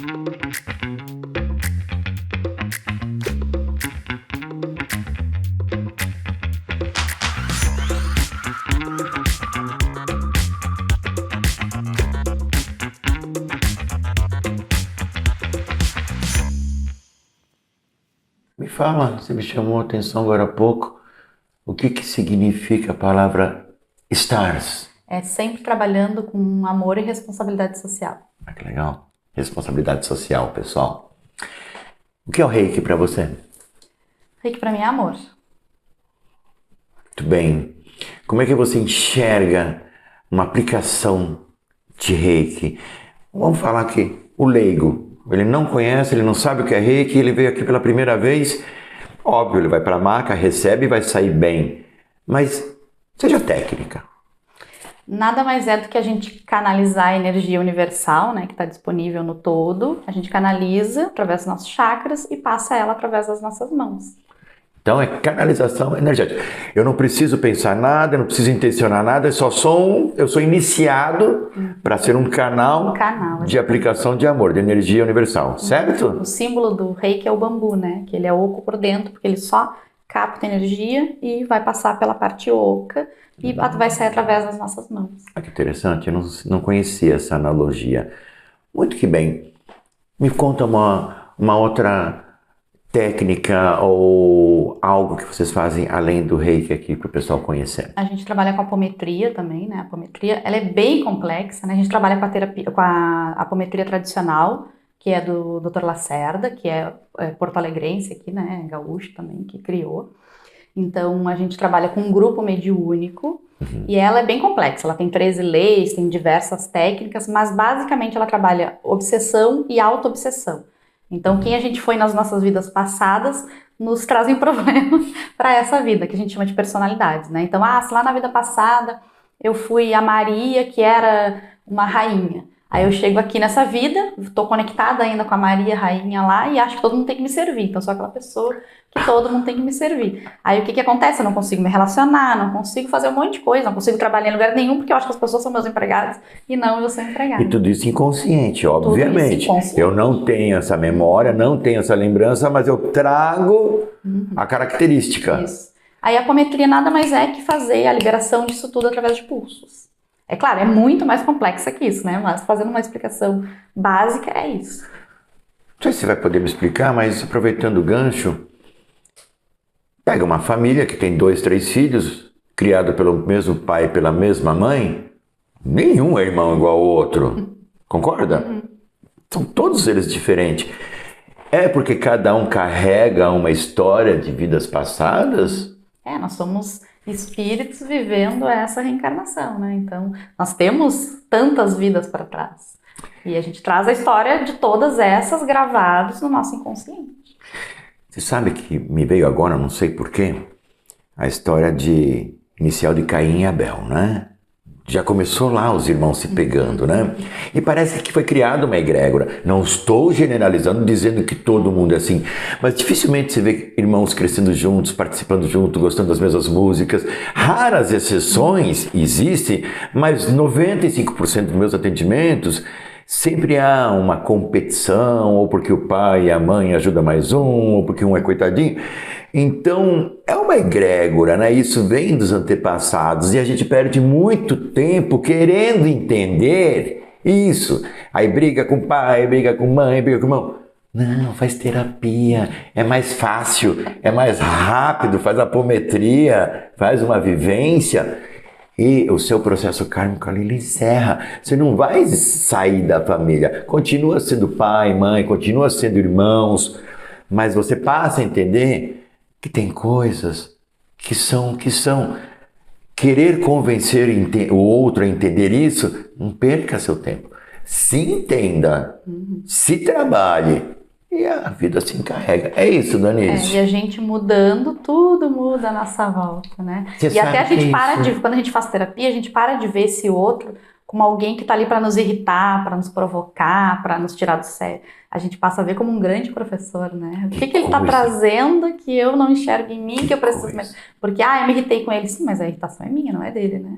Me fala, você me chamou a atenção agora há pouco, o que significa a palavra stars? É sempre trabalhando com amor e responsabilidade social. Ah, que legal. Responsabilidade social, pessoal. O que é o Reiki para você? Reiki para mim é amor. Muito bem. Como é que você enxerga uma aplicação de Reiki? Vamos falar aqui, o leigo, ele não conhece, ele não sabe o que é Reiki, ele veio aqui pela primeira vez, óbvio, ele vai para a maca, recebe e vai sair bem, mas seja técnica. Nada mais é do que a gente canalizar a energia universal, né, que está disponível no todo, a gente canaliza através dos nossos chakras e passa ela através das nossas mãos. Então é canalização energética. Eu não preciso pensar nada, eu não preciso intencionar nada, eu sou iniciado para ser um canal de aplicação de amor, de energia universal, certo? O símbolo do Reiki é o bambu, né? Que ele é oco por dentro, porque ele só capta energia e vai passar pela parte oca e vai sair através das nossas mãos. Ah, que interessante, eu não conhecia essa analogia. Muito que bem. Me conta uma outra técnica ou algo que vocês fazem além do Reiki aqui para o pessoal conhecer. A gente trabalha com apometria também, né? A apometria, ela é bem complexa, né? A gente trabalha com a terapia, com a apometria tradicional, que é do Dr. Lacerda, que é porto-alegrense aqui, né? Gaúcho também, que criou. Então, a gente trabalha com um grupo mediúnico e ela é bem complexa. Ela tem 13 leis, tem diversas técnicas, mas basicamente ela trabalha obsessão e auto-obsessão. Então, quem a gente foi nas nossas vidas passadas nos trazem problemas para essa vida, que a gente chama de personalidades, né? Então, se lá na vida passada eu fui a Maria, que era uma rainha. Aí eu chego aqui nessa vida, tô conectada ainda com a Maria, rainha lá, e acho que todo mundo tem que me servir. Então, eu sou aquela pessoa que todo mundo tem que me servir. Aí o que acontece? Eu não consigo me relacionar, não consigo fazer um monte de coisa, não consigo trabalhar em lugar nenhum, porque eu acho que as pessoas são meus empregados e não eu sou empregada. E tudo isso inconsciente, obviamente. Tudo isso inconsciente. Eu não tenho essa memória, não tenho essa lembrança, mas eu trago a característica. Isso. Aí a apometria nada mais é que fazer a liberação disso tudo através de pulsos. É claro, é muito mais complexa que isso, né? Mas fazendo uma explicação básica é isso. Não sei se você vai poder me explicar, mas aproveitando o gancho, pega uma família que tem 2, 3 filhos, criado pelo mesmo pai e pela mesma mãe, nenhum é irmão igual ao outro, concorda? São todos eles diferentes. É porque cada um carrega uma história de vidas passadas? Nós somos espíritos vivendo essa reencarnação, né? Então, nós temos tantas vidas para trás. E a gente traz a história de todas essas gravadas no nosso inconsciente. Você sabe que me veio agora, não sei porquê, a história inicial de Caim e Abel, né? Já começou lá os irmãos se pegando, né? E parece que foi criada uma egrégora. Não estou generalizando, dizendo que todo mundo é assim, mas dificilmente você vê irmãos crescendo juntos, participando juntos, gostando das mesmas músicas. Raras exceções existem, mas 95% dos meus atendimentos sempre há uma competição, ou porque o pai e a mãe ajudam mais um, ou porque um é coitadinho. Então, é uma egrégora, né? Isso vem dos antepassados e a gente perde muito tempo querendo entender isso. Aí briga com o pai, briga com a mãe, briga com o irmão. Não, faz terapia, é mais fácil, é mais rápido, faz apometria, faz uma vivência e o seu processo kármico ali ele encerra. Você não vai sair da família, continua sendo pai, mãe, continua sendo irmãos, mas você passa a entender que tem coisas que são. Querer convencer o outro a entender isso, não perca seu tempo. Se entenda, se trabalhe e a vida se encarrega. É isso, Danise. E a gente mudando, tudo muda a nossa volta, né? Você e até a gente isso. quando a gente faz terapia, a gente para de ver esse outro como alguém que está ali para nos irritar, para nos provocar, para nos tirar do sério. A gente passa a ver como um grande professor, né? O que ele está trazendo que eu não enxergo em mim, que eu preciso... Porque, eu me irritei com ele. Sim, mas a irritação é minha, não é dele, né?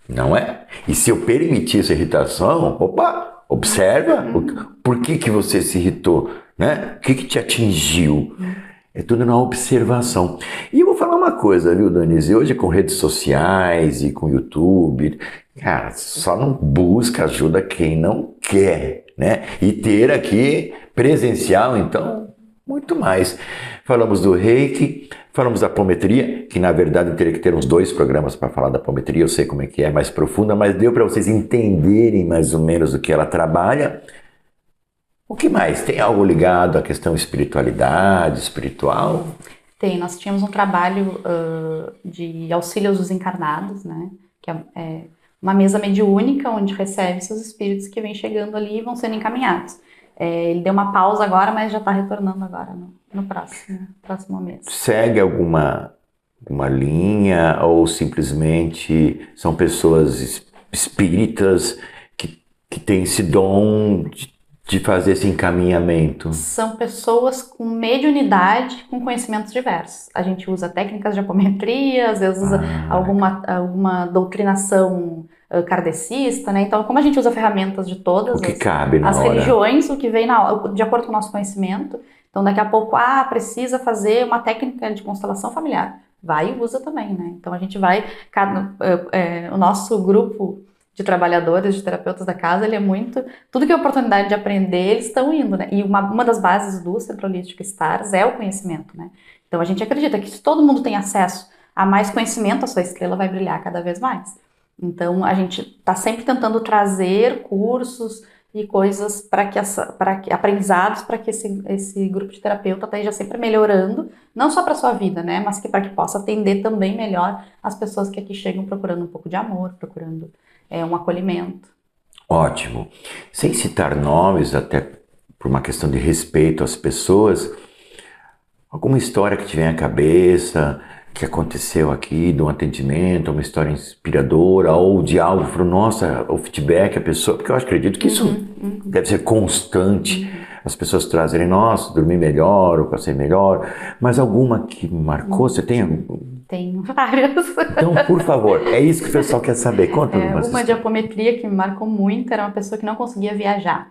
Não é? E se eu permitir essa irritação, Observa por que você se irritou, né? O que te atingiu? É tudo na observação. E eu vou falar uma coisa, viu, Danise? Hoje com redes sociais e com YouTube, cara, só não busca ajuda quem não quer, né? E ter aqui presencial, então, muito mais. Falamos do Reiki, falamos da apometria, que na verdade eu teria que ter uns 2 programas para falar da apometria, eu sei como é que é, mais profunda, mas deu para vocês entenderem mais ou menos o que ela trabalha. O que mais? Tem algo ligado à questão espiritualidade, espiritual? Tem, nós tínhamos um trabalho de auxílio aos desencarnados, né? Que é uma mesa mediúnica onde recebe-se os espíritos que vêm chegando ali e vão sendo encaminhados. Ele deu uma pausa agora, mas já está retornando agora no próximo mês. Segue alguma linha ou simplesmente são pessoas espíritas que têm esse dom de fazer esse encaminhamento? São pessoas com mediunidade, com conhecimentos diversos. A gente usa técnicas de apometria, às vezes usa alguma doutrinação kardecista, né? Então, como a gente usa ferramentas de todas o que cabe na as hora. religiões, o que vem de acordo com o nosso conhecimento. Então, daqui a pouco, precisa fazer uma técnica de constelação familiar. Vai e usa também, né? Então, a gente vai... o nosso grupo de trabalhadores, de terapeutas da casa, ele é muito... Tudo que é oportunidade de aprender, eles estão indo, né? E uma das bases do Centro Holístico Stars é o conhecimento, né? Então, a gente acredita que se todo mundo tem acesso a mais conhecimento, a sua estrela vai brilhar cada vez mais. Então, a gente está sempre tentando trazer cursos e coisas aprendizados para que esse grupo de terapeuta esteja sempre melhorando, não só para a sua vida, né? Mas para que possa atender também melhor as pessoas que aqui chegam procurando um pouco de amor, procurando um acolhimento. Ótimo. Sem citar nomes, até por uma questão de respeito às pessoas, alguma história que te vem à cabeça, que aconteceu aqui, de um atendimento, uma história inspiradora, ou de algo, falou, nossa, o feedback, a pessoa, porque eu acredito que isso deve ser constante, as pessoas trazerem, nossa, dormi melhor, ou passei melhor, mas alguma que marcou, você tem? Tenho várias. Então, por favor, é isso que o pessoal quer saber, conta algumas uma de apometria que me marcou muito, era uma pessoa que não conseguia viajar.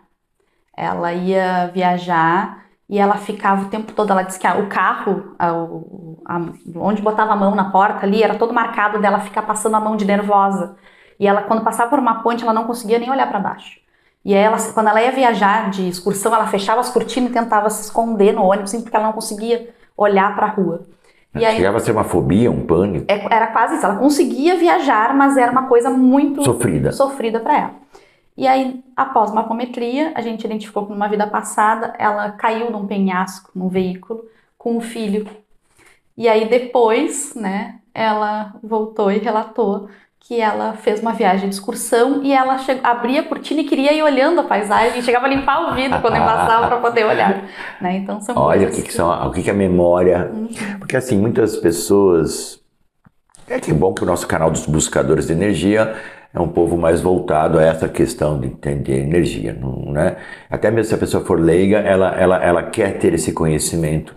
Ela ia viajar e ela ficava o tempo todo, ela disse que o carro, onde botava a mão na porta ali, era todo marcado dela ficar passando a mão de nervosa. E ela, quando passava por uma ponte, ela não conseguia nem olhar para baixo. E aí, quando ela ia viajar de excursão, ela fechava as cortinas e tentava se esconder no ônibus, porque ela não conseguia olhar para a rua. E aí, chegava a ser uma fobia, um pânico? Era quase isso. Ela conseguia viajar, mas era uma coisa muito sofrida para ela. E aí, após uma apometria, a gente identificou que numa vida passada ela caiu num penhasco, num veículo, com um filho. E aí depois, né, ela voltou e relatou que ela fez uma viagem de excursão e ela abria a cortina e queria ir olhando a paisagem, chegava a limpar o vidro quando passava para poder olhar. Né? Então são olha o que é a memória. Porque assim, muitas pessoas... que bom que o nosso canal dos buscadores de energia é um povo mais voltado a essa questão de entender energia, né? Até mesmo se a pessoa for leiga, ela quer ter esse conhecimento.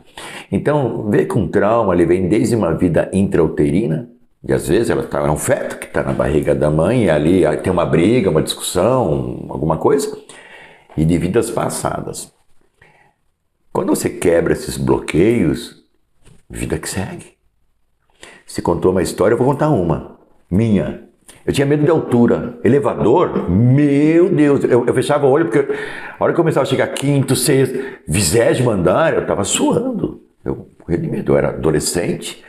Então, vê que um trauma, ele vem desde uma vida intrauterina, e às vezes é um feto que está na barriga da mãe, e ali tem uma briga, uma discussão, alguma coisa, e de vidas passadas. Quando você quebra esses bloqueios, vida que segue. Se contou uma história, eu vou contar uma, minha. Eu tinha medo de altura. Elevador, meu Deus, eu fechava o olho porque a hora que eu começava a chegar quinto, sexto, 20º andar, eu tava suando. Eu morria de medo, eu era adolescente.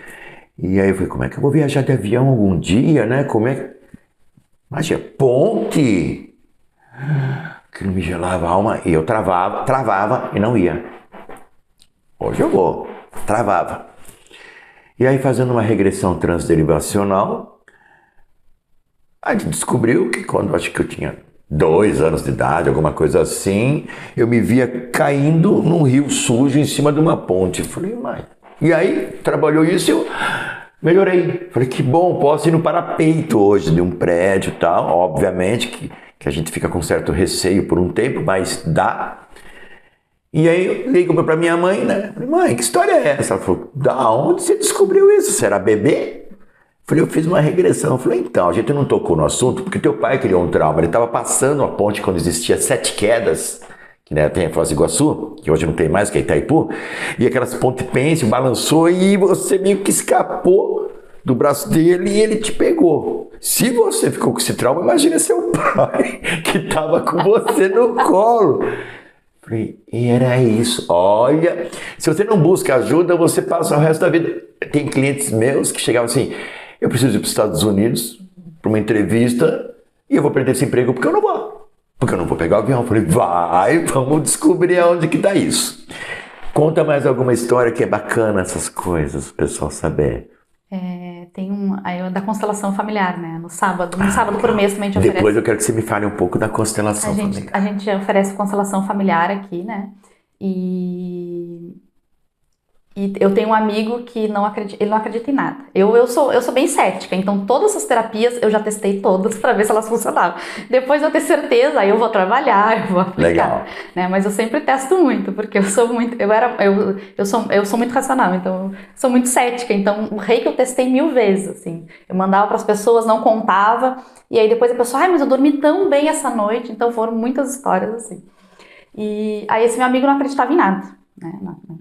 E aí eu falei, como é que eu vou viajar de avião algum dia, né? Como é que... Imagina, ponte! Que me gelava a alma e eu travava e não ia. Hoje eu vou, travava. E aí fazendo uma regressão transderivacional, a gente descobriu que quando acho que eu tinha 2 anos de idade, alguma coisa assim, eu me via caindo num rio sujo em cima de uma ponte. Eu falei, mãe. E aí trabalhou isso e eu melhorei. Falei, que bom, posso ir no parapeito hoje de um prédio e tal. Obviamente que a gente fica com certo receio por um tempo, mas dá. E aí eu ligo pra minha mãe, né? Falei, mãe, que história é essa? Ela falou, da onde você descobriu isso? Você era bebê? Falei, eu fiz uma regressão. Falei, então, a gente não tocou no assunto porque teu pai criou um trauma. Ele estava passando a ponte quando existia 7 quedas, que né, tem a Foz do Iguaçu, que hoje não tem mais, que é Itaipu, e aquelas pontes pênsil balançou e você meio que escapou do braço dele e ele te pegou. Se você ficou com esse trauma, imagina seu pai, que estava com você no colo. Falei, e era isso. Olha, se você não busca ajuda, você passa o resto da vida. Tem clientes meus que chegavam assim, eu preciso ir para os Estados Unidos para uma entrevista e eu vou perder esse emprego porque eu não vou. Porque eu não vou pegar o avião. Eu falei, vai, vamos descobrir aonde que tá isso. Conta mais alguma história que é bacana essas coisas, o pessoal saber. Tem aí da constelação familiar, né? No sábado por mês também a gente oferece. Depois eu quero que você me fale um pouco da constelação familiar. A gente oferece constelação familiar aqui, né? E eu tenho um amigo que ele não acredita em nada. Eu sou bem cética, então todas essas terapias eu já testei todas para ver se elas funcionavam. Depois de eu ter certeza, aí eu vou trabalhar, eu vou aplicar. Legal. Né? Mas eu sempre testo muito, porque eu sou muito racional, então eu sou muito cética. Então o reiki eu testei 1000 vezes, assim. Eu mandava para as pessoas, não contava, e aí depois a pessoa, mas eu dormi tão bem essa noite, então foram muitas histórias assim. E aí esse meu amigo não acreditava em nada. Né?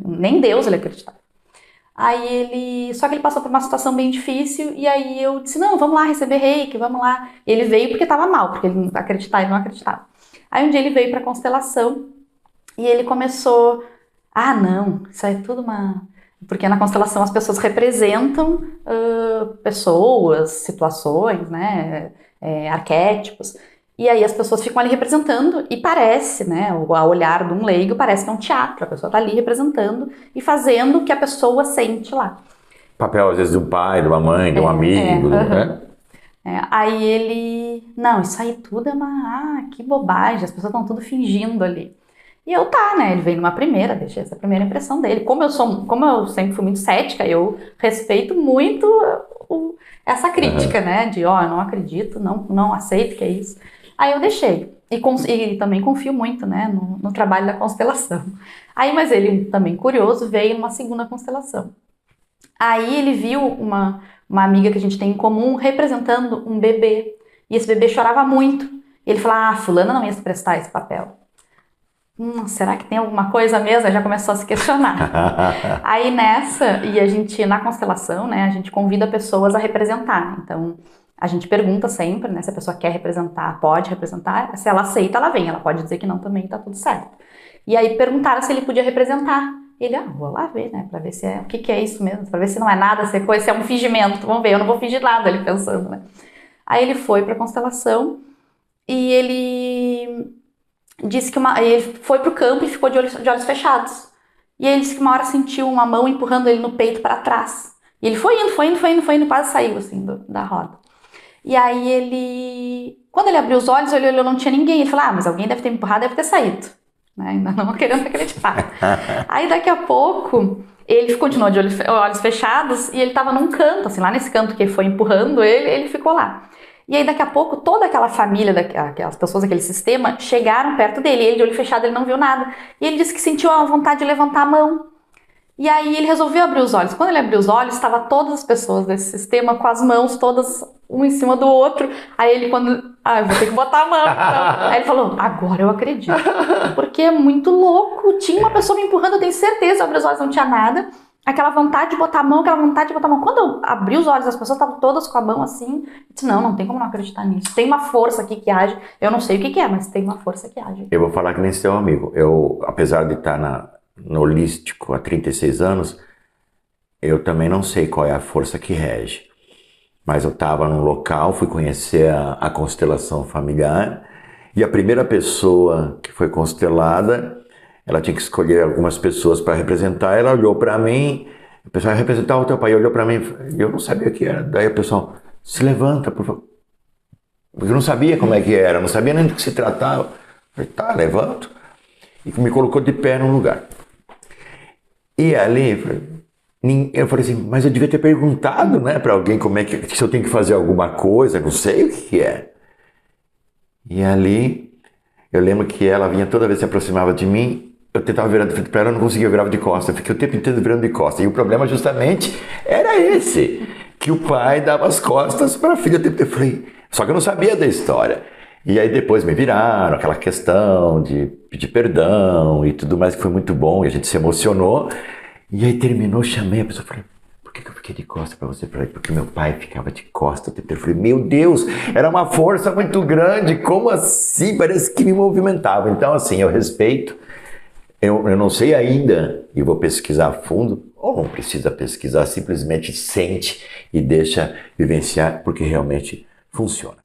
Nem Deus ele acreditava. Só que ele passou por uma situação bem difícil e aí eu disse, não, vamos lá receber reiki, vamos lá. E ele veio porque estava mal, porque ele não acreditava. Aí um dia ele veio para constelação e ele começou, não, isso é tudo uma... Porque na constelação as pessoas representam pessoas, situações, né, arquétipos. E aí as pessoas ficam ali representando e parece, né, ao olhar de um leigo, parece que é um teatro. A pessoa está ali representando e fazendo o que a pessoa sente lá. Papel, às vezes, de um pai, de uma mãe, de um amigo, né? Aí ele... Não, isso aí tudo é que bobagem, as pessoas estão tudo fingindo ali. E eu né, ele veio numa primeira, deixei essa primeira impressão dele. Como eu sempre fui muito cética, eu respeito muito essa crítica, né, de eu não acredito, não aceito que é isso. Aí eu deixei. E também confio muito, né, no trabalho da constelação. Aí, mas ele, também curioso, veio numa segunda constelação. Aí ele viu uma amiga que a gente tem em comum representando um bebê. E esse bebê chorava muito. E ele falou, fulana não ia se prestar esse papel. Será que tem alguma coisa mesmo? Aí já começou a se questionar. Aí e a gente, na constelação, né, a gente convida pessoas a representar. Então, a gente pergunta sempre, né, se a pessoa quer representar, pode representar. Se ela aceita, ela vem. Ela pode dizer que não também, tá tudo certo. E aí perguntaram se ele podia representar. Ele, vou lá ver, né, pra ver se o que é isso mesmo, pra ver se não é nada, se é um fingimento. Vamos ver, eu não vou fingir nada, ele pensando, né. Aí ele foi pra constelação e ele disse que ele foi pro campo e ficou de olhos fechados. E ele disse que uma hora sentiu uma mão empurrando ele no peito para trás. E ele foi indo, quase saiu assim da roda. E aí quando ele abriu os olhos, ele olhou, não tinha ninguém. Ele falou, mas alguém deve ter me empurrado, deve ter saído. Né? Ainda não querendo acreditar. Aí daqui a pouco, ele continuou de olhos fechados e ele estava num canto, assim, lá nesse canto que foi empurrando ele ficou lá. E aí daqui a pouco toda aquela família, aquelas pessoas daquele sistema chegaram perto dele, ele de olho fechado, ele não viu nada. E ele disse que sentiu a vontade de levantar a mão. E aí ele resolveu abrir os olhos. Quando ele abriu os olhos, estava todas as pessoas desse sistema com as mãos todas um em cima do outro. Aí ele eu vou ter que botar a mão. Então. Aí ele falou, agora eu acredito. Porque é muito louco, tinha uma pessoa me empurrando, eu tenho certeza, eu abri os olhos, não tinha nada. Aquela vontade de botar a mão, Quando eu abri os olhos, as pessoas estavam todas com a mão assim. Eu disse, não tem como não acreditar nisso. Tem uma força aqui que age. Eu não sei o que é, mas tem uma força que age. Eu vou falar que nem seu amigo. Eu, apesar de estar no holístico há 36 anos, eu também não sei qual é a força que rege. Mas eu estava num local, fui conhecer a constelação familiar, e a primeira pessoa que foi constelada, ela tinha que escolher algumas pessoas para representar. Ela olhou para mim, o pessoal ia representar o teu pai, olhou para mim, e eu não sabia o que era. Daí o pessoal, se levanta, por favor. Porque eu não sabia como é que era, não sabia nem do que se tratava. Eu falei, levanto. E me colocou de pé num lugar. E ali, eu falei assim, mas eu devia ter perguntado, né, para alguém como é que, se eu tenho que fazer alguma coisa, não sei o que é. E ali, eu lembro que ela vinha toda vez que se aproximava de mim, eu tentava virar de frente para ela, eu não conseguia virar de costas, eu fiquei o tempo inteiro virando de costas. E o problema justamente era esse, que o pai dava as costas para a filha. Eu falei, só que eu não sabia da história. E aí depois me viraram, aquela questão de pedir perdão e tudo mais, que foi muito bom, e a gente se emocionou. E aí terminou, chamei a pessoa, falei, por que eu fiquei de costas para você? Falei, porque meu pai ficava de costas. Eu falei, meu Deus, era uma força muito grande, como assim? Parece que me movimentava. Então assim, eu respeito. Eu não sei ainda, e vou pesquisar a fundo, ou não precisa pesquisar, simplesmente sente e deixa vivenciar, porque realmente funciona.